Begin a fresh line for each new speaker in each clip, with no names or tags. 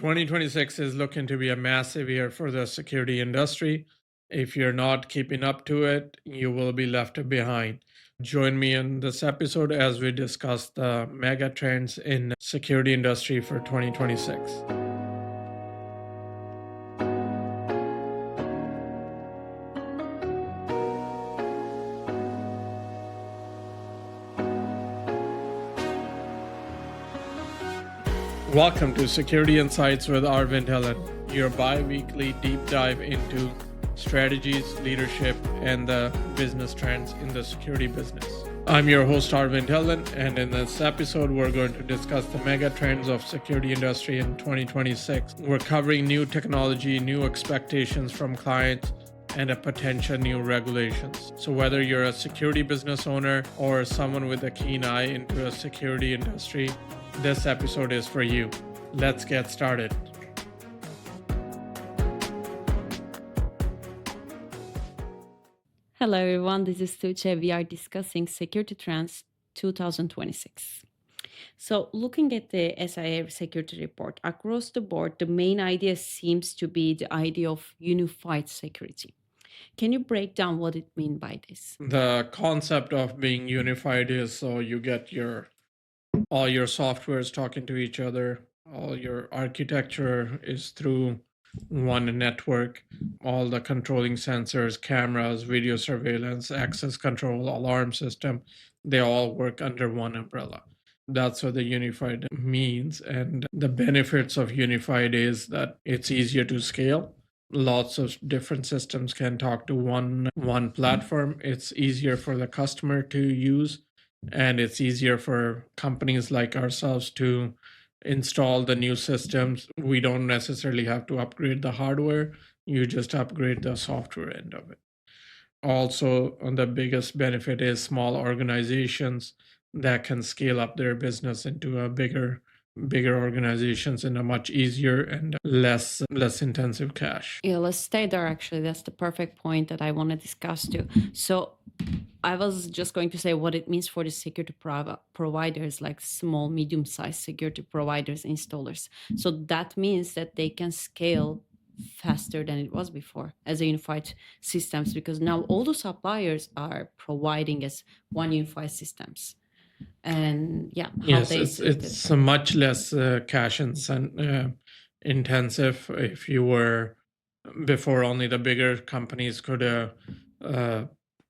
2026 is looking to be a massive year for the security industry. If you're not keeping up to it, you will be left behind. Join me in this episode as we discuss the mega trends in security industry for 2026. Welcome to Security Insights with Arvind Dhillon, your bi-weekly deep dive into strategies, leadership, and the business trends in the security business. I'm your host Arvind Dhillon, and in this episode, we're going to discuss the mega trends of security industry in 2026. We're covering new technology, new expectations from clients, and a potential new regulations. So whether you're a security business owner or someone with a keen eye into a security industry, this episode is for you. Let's get started.
Hello everyone, this is Tuğçe. We are discussing Security Trends 2026. So looking at the SIA security report, across the board, the main idea seems to be the idea of unified security. Can you break down what it means by this?
The concept of being unified is so you get all your softwares talking to each other, all your architecture is through one network, all the controlling sensors, cameras, video surveillance, access control, alarm system, they all work under one umbrella. That's what the unified means. And the benefits of unified is that it's easier to scale. Lots of different systems can talk to one platform. It's easier for the customer to use, and it's easier for companies like ourselves to install the new systems. We don't necessarily have to upgrade the hardware, you just upgrade the software end of it. Also, the biggest benefit is small organizations that can scale up their business into a bigger organizations in a much easier and less intensive cash.
Yeah, let's stay there actually. That's the perfect point that I want to discuss too. So I was just going to say what it means for the security providers, like small, medium-sized security providers, installers. So that means that they can scale faster than it was before as a unified systems, because now all the suppliers are providing as one unified systems. And yeah,
yes, it's much less cash intensive. If you were before, only the bigger companies could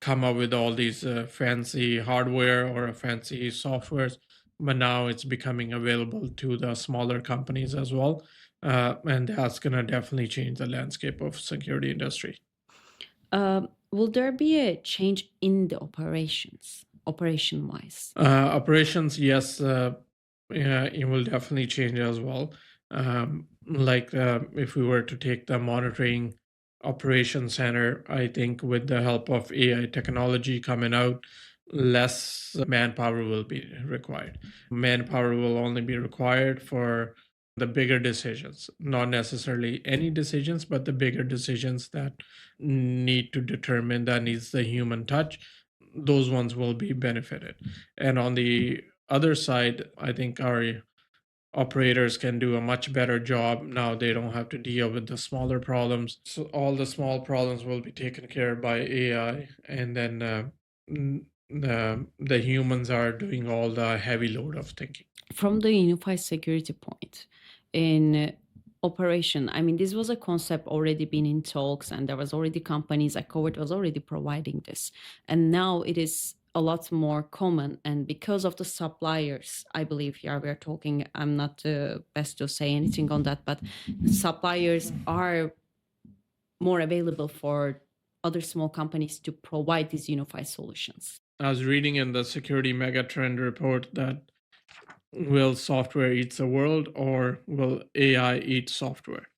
come up with all these fancy hardware or fancy softwares, but now it's becoming available to the smaller companies as well, and that's going to definitely change the landscape of security industry.
Will there be a change in the operation wise?
Operations, yes, yeah, it will definitely change as well. If we were to take the monitoring operation center, I think with the help of AI technology coming out, less manpower will be required. Manpower will only be required for the bigger decisions, not necessarily any decisions, but the bigger decisions that need to determine that needs the human touch. Those ones will be benefited. And on the other side, I think our operators can do a much better job. Now they don't have to deal with the smaller problems. So all the small problems will be taken care of by AI, and then the humans are doing all the heavy load of thinking.
From the unified security point in operation, I mean, this was a concept already been in talks, and there was already companies I covered was already providing this, and now it is a lot more common. And because of the suppliers, I believe here we are talking, I'm not the best to say anything on that, but suppliers are more available for other small companies to provide these unified solutions.
I was reading in the security megatrend report that will software eat the world or will AI eat software?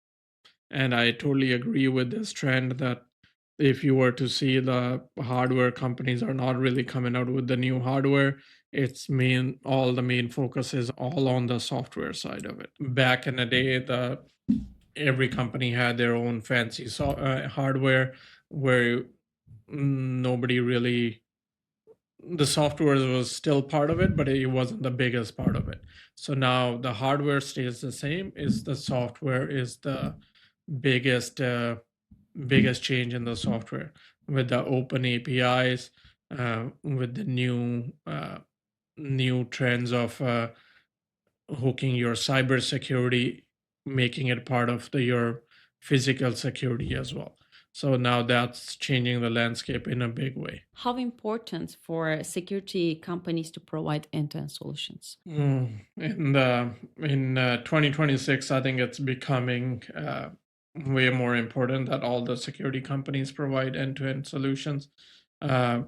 And I totally agree with this trend that if you were to see the hardware companies are not really coming out with the new hardware, all the main focus is all on the software side of it. Back in the day, every company had their own fancy hardware where nobody really the software was still part of it, but it wasn't the biggest part of it. So now the hardware stays the same. Is the software is the biggest biggest change in the software with the open APIs, with the new trends of hooking your cybersecurity, making it part of your physical security as well. So now that's changing the landscape in a big way.
How important for security companies to provide end-to-end solutions?
In 2026, I think it's becoming way more important that all the security companies provide end-to-end solutions, uh,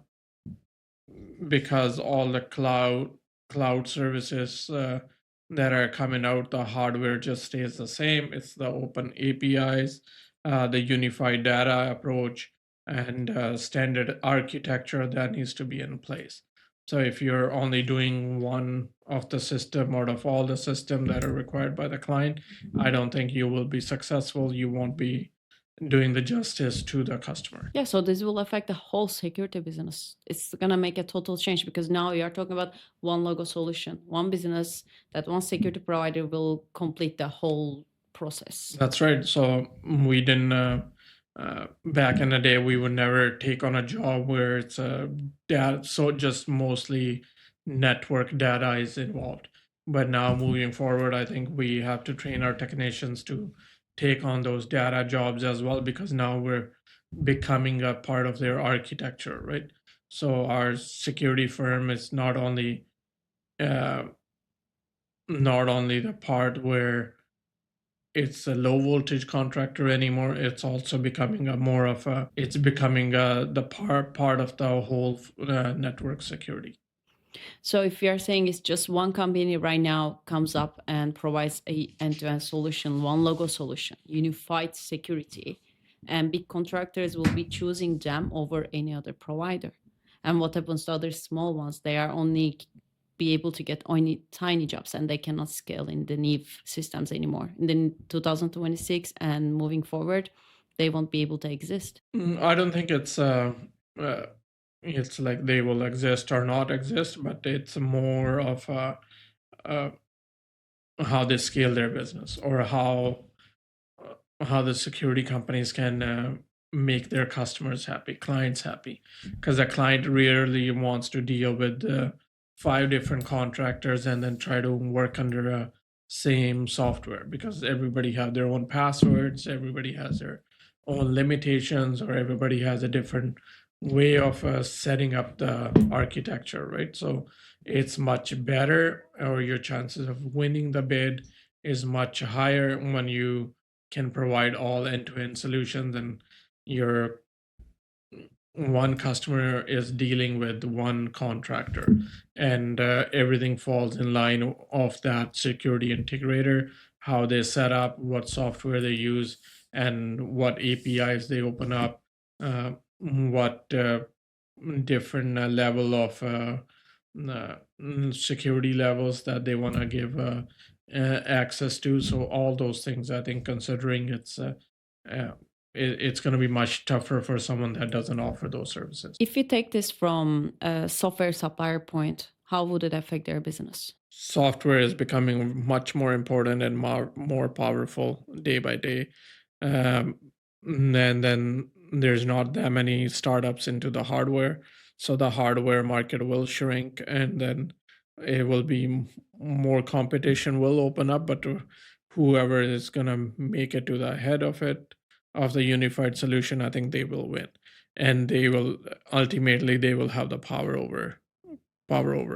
because all the cloud services that are coming out, the hardware just stays the same. It's the open APIs, the unified data approach, and standard architecture that needs to be in place. So if you're only doing one of the system out of all the system that are required by the client, I don't think you will be successful. You won't be doing the justice to the customer.
Yeah, so this will affect the whole security business. It's gonna make a total change because now you are talking about one logo solution, one business, that one security provider will complete the whole process.
That's right. So we didn't. Back in the day, we would never take on a job where it's a data, so just mostly network data is involved. But now moving forward, I think we have to train our technicians to take on those data jobs as well, because now we're becoming a part of their architecture, right? So our security firm is uh, not only the part where it's a low voltage contractor anymore. It's also becoming a more of a it's becoming the part of the whole network security.
So if you are saying it's just one company right now comes up and provides a end-to-end solution, one logo solution, unified security, and big contractors will be choosing them over any other provider. And what happens to other small ones? They are only be able to get only tiny jobs and they cannot scale in the NIV systems anymore. In the 2026 and moving forward, they won't be able to exist.
I don't think uh, it's like they will exist or not exist, but it's more of uh, how they scale their business, or how the security companies can make their customers happy, clients happy, because a client rarely wants to deal with five different contractors and then try to work under a same software, because everybody have their own passwords, everybody has their own limitations, or everybody has a different way of setting up the architecture, right? So it's much better, or your chances of winning the bid is much higher when you can provide all end-to-end solutions, and your one customer is dealing with one contractor, and everything falls in line of that security integrator, how they set up, what software they use, and what APIs they open up, what different level of security levels that they want to give access to. So all those things, I think, considering uh, it's going to be much tougher for someone that doesn't offer those services.
If you take this from a software supplier point, how would it affect their business?
Software is becoming much more important and more powerful day by day. Um, and then there's not that many startups into the hardware. So the hardware market will shrink, and then it will be more competition will open up. But whoever is going to make it to the head of it, of the unified solution, I think they will win. And they will ultimately, they will have the power over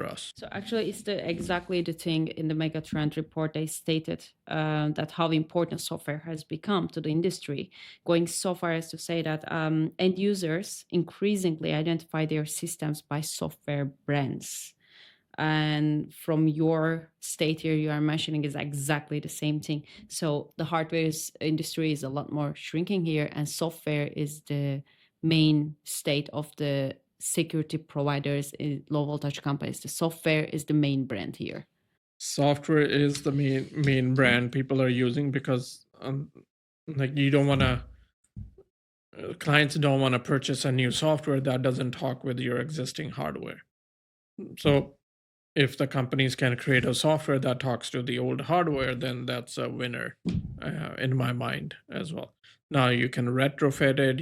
us.
So actually, it's exactly the thing in the Megatrend report they stated that how important software has become to the industry, going so far as to say that end users increasingly identify their systems by software brands. And from your state here, you are mentioning is exactly the same thing. So the industry is a lot more shrinking here, and software is the main state of the security providers in low voltage companies. The software is the main brand here.
Software is the main brand people are using, because like you don't want to clients don't want to purchase a new software that doesn't talk with your existing hardware. So if the companies can create a software that talks to the old hardware, then that's a winner in my mind as well. Now you can retrofit it.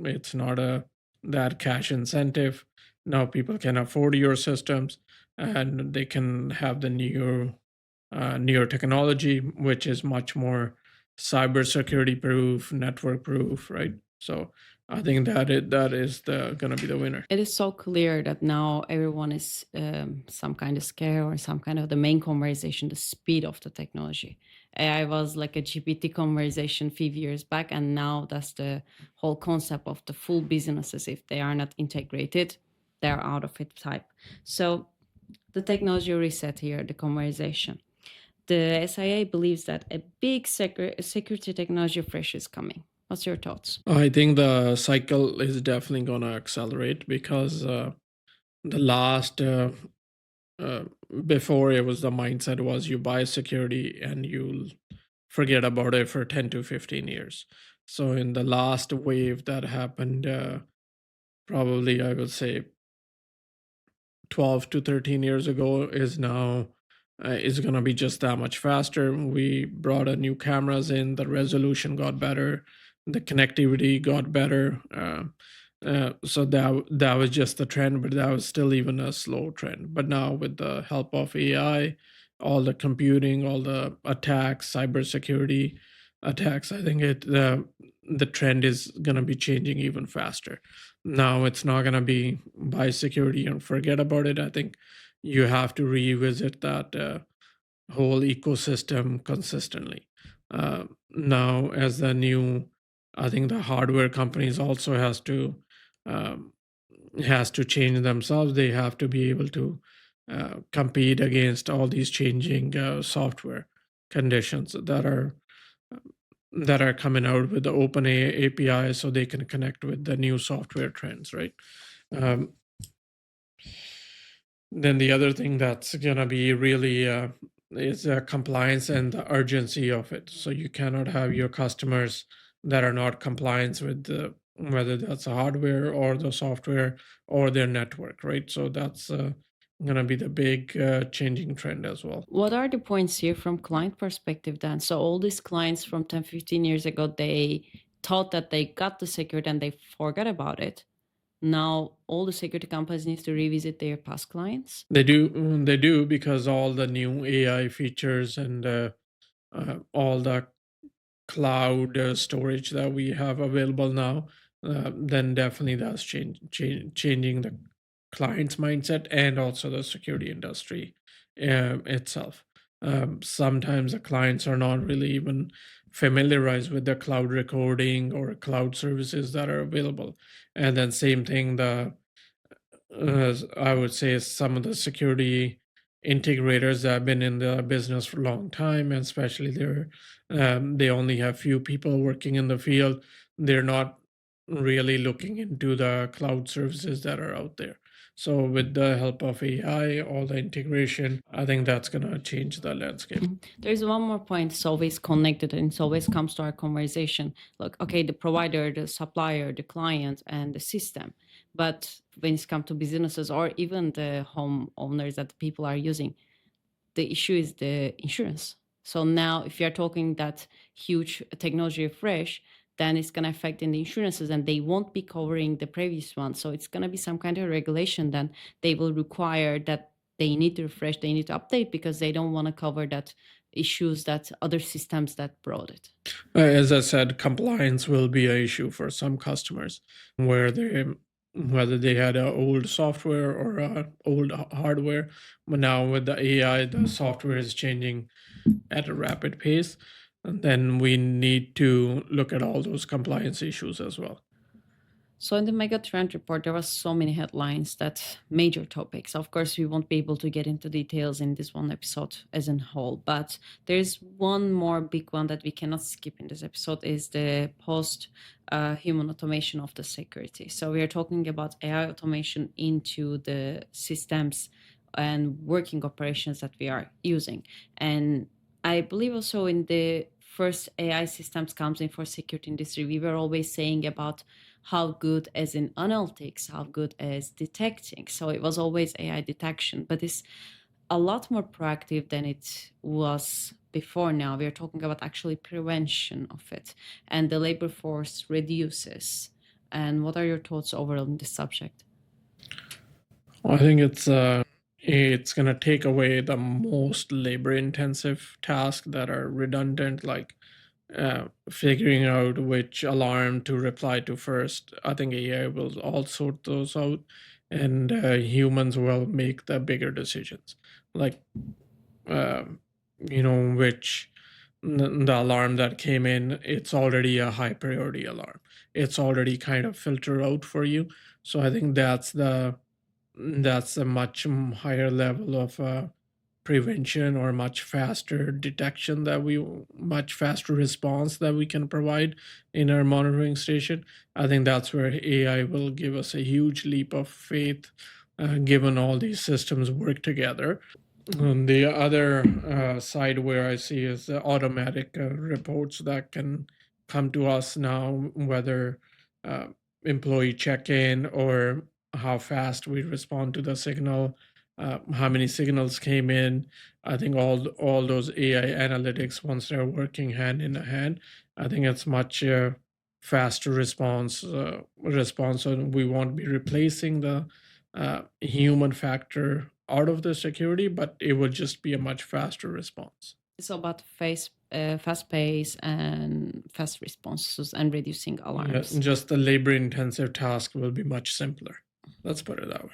It's not a that cash incentive. Now people can afford your systems, and they can have the newer technology, which is much more cybersecurity proof, network proof, right? So I think that is the gonna be the winner.
It is so clear that now everyone is some kind of scared or some kind of the main conversation, the speed of the technology. AI was like a GPT conversation a few years back, and now that's the whole concept of the full businesses. If they are not integrated, they're out of it type. So the technology reset here, the conversation. The SIA believes that a big security technology refresh is coming. What's your thoughts?
I think the cycle is definitely going to accelerate because the last uh, before it was the mindset was you buy security and you'll forget about it for 10 to 15 years. So in the last wave that happened, probably I would say 12 to 13 years ago is going to be just that much faster. We brought a new cameras in, the resolution got better, the connectivity got better. So that was just the trend, but that was still even a slow trend. But now with the help of AI, all the computing, all the attacks, cybersecurity attacks, I think the trend is going to be changing even faster. Now it's not going to be buy security and forget about it. I think you have to revisit that whole ecosystem consistently. Now, as the new, I think the hardware companies also um, has to change themselves. They have to be able to compete against all these changing software conditions that are coming out with the open API, so they can connect with the new software trends, right? Um, then the other thing that's gonna be really is compliance and the urgency of it. So you cannot have your customers that are not compliant with whether that's the hardware or the software or their network, right? So that's gonna be the big changing trend as well.
What are the points here from client perspective then? So all these clients from 10, 15 years ago, they thought that they got the security and they forgot about it. Now all the security companies need to revisit their past clients.
They do because all the new AI features and all the cloud storage that we have available now, then definitely that's changing the client's mindset and also the security industry itself. Sometimes the clients are not really even familiarized with the cloud recording or cloud services that are available. And then same thing, I would say some of the security integrators that have been in the business for a long time, and especially they only have few people working in the field. They're not really looking into the cloud services that are out there. So with the help of AI, all the integration, I think that's gonna change the landscape.
There's one more point. It's always connected and it always comes to our conversation. Look, okay, the provider, the supplier, the client, and the system. But when it's come to businesses or even the home owners that people are using, the issue is the insurance. So now, if you're talking that huge technology refresh, then it's going to affect in the insurances and they won't be covering the previous one. So it's going to be some kind of regulation. Then they will require that they need to refresh, they need to update because they don't want to cover that issues that other systems that brought it.
As I said, compliance will be an issue for some customers where they whether they had a old software or old hardware, but now with the AI, the software is changing at a rapid pace, and then we need to look at all those compliance issues as well.
So in the Megatrend report, there was so many headlines that major topics. Of course, we won't be able to get into details in this one episode as a whole, but there's one more big one that we cannot skip in this episode is the post human automation of the security. So we are talking about AI automation into the systems and working operations that we are using. And I believe also in the first AI systems comes in for security industry, we were always saying about how good as in analytics, how good as detecting. So it was always AI detection, but it's a lot more proactive than it was before. Now we are talking about actually prevention of it, and the labor force reduces. And what are your thoughts overall on this subject?
I think it's gonna take away the most labor intensive tasks that are redundant, like figuring out which alarm to reply to first. I think AI will all sort those out, and humans will make the bigger decisions, like um, which the alarm that came in, it's already a high priority alarm. It's already kind of filtered out for you. So I think that's a much higher level of prevention, or much faster detection, much faster response that we can provide in our monitoring station. I think that's where AI will give us a huge leap of faith, given all these systems work together. The other side where I see is the automatic reports that can come to us now, whether uh, employee check-in, or how fast we respond to the signal, how many signals came in. I think all those AI analytics, once they're working hand in hand, I think it's much faster response, and we won't be replacing the human factor out of the security, but it will just be a much faster response.
It's about fast pace and fast responses and reducing
Yeah,
alarms.
just the labor intensive task will be much simpler. Let's put it that way.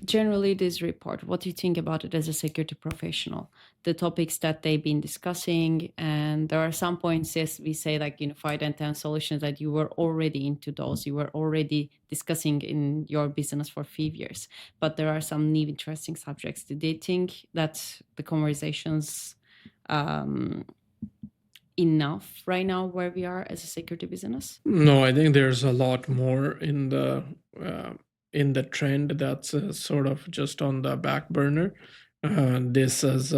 Generally, this report, what do you think about it as a security professional? The topics that they've been discussing, and there are some points, yes, we say like unified end-to-end solutions, that you were already into those, you were already discussing in your business for 5 years. But there are some new interesting subjects. Do they think that the conversations enough right now where we are as a security business?
No, I think there's a lot more in the trend that's sort of just on the back burner. This is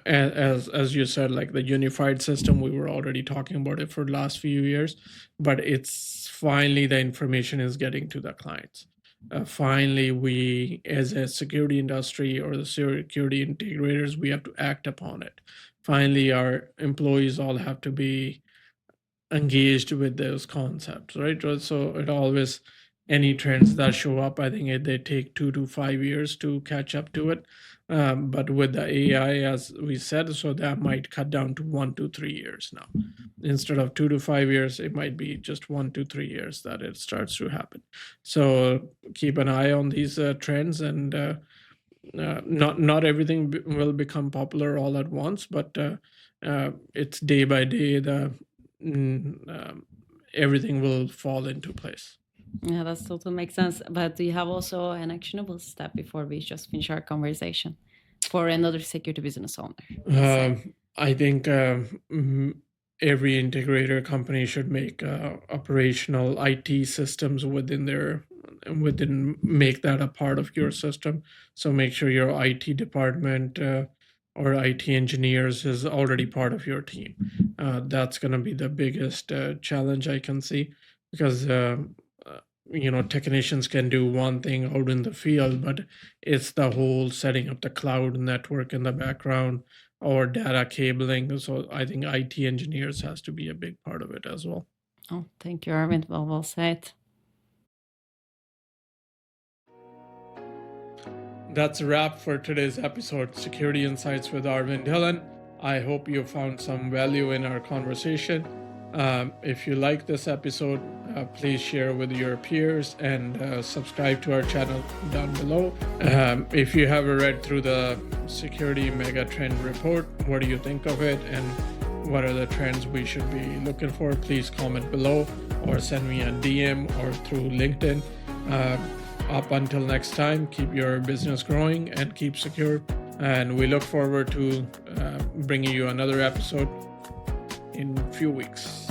as you said, like the unified system, we were already talking about it for the last few years, but it's finally the information is getting to the clients. Finally, we as a security industry, or the security integrators, we have to act upon it. Finally, our employees all have to be engaged with those concepts, right? So it always, any trends that show up, I think they take 2 to 5 years to catch up to it. But with the AI, as we said, so that might cut down to 1 to 3 years now. Instead of 2 to 5 years, it might be just 1 to 3 years that it starts to happen. So keep an eye on these trends, and not everything will become popular all at once, but it's day by day, everything will fall into place.
Yeah, that totally makes sense. But do you have also an actionable step before we just finish our conversation for another security business owner?
I think every integrator company should make operational IT systems make that a part of your system. So make sure your IT department or IT engineers is already part of your team. That's going to be the biggest challenge I can see, because technicians can do one thing out in the field, but it's the whole setting up the cloud network in the background, or data cabling. So I think IT engineers has to be a big part of it as well.
Oh, thank you, Arvind. Well said.
That's a wrap for today's episode, Security Insights with Arvind Dhillon. I hope you found some value in our conversation. If you like this episode, please share with your peers, and subscribe to our channel down below. If you have read through the Security Megatrend report, what do you think of it, and what are the trends we should be looking for? Please comment below, or send me a DM, or through LinkedIn. Up until next time, keep your business growing and keep secure. And we look forward to bringing you another episode in a few weeks.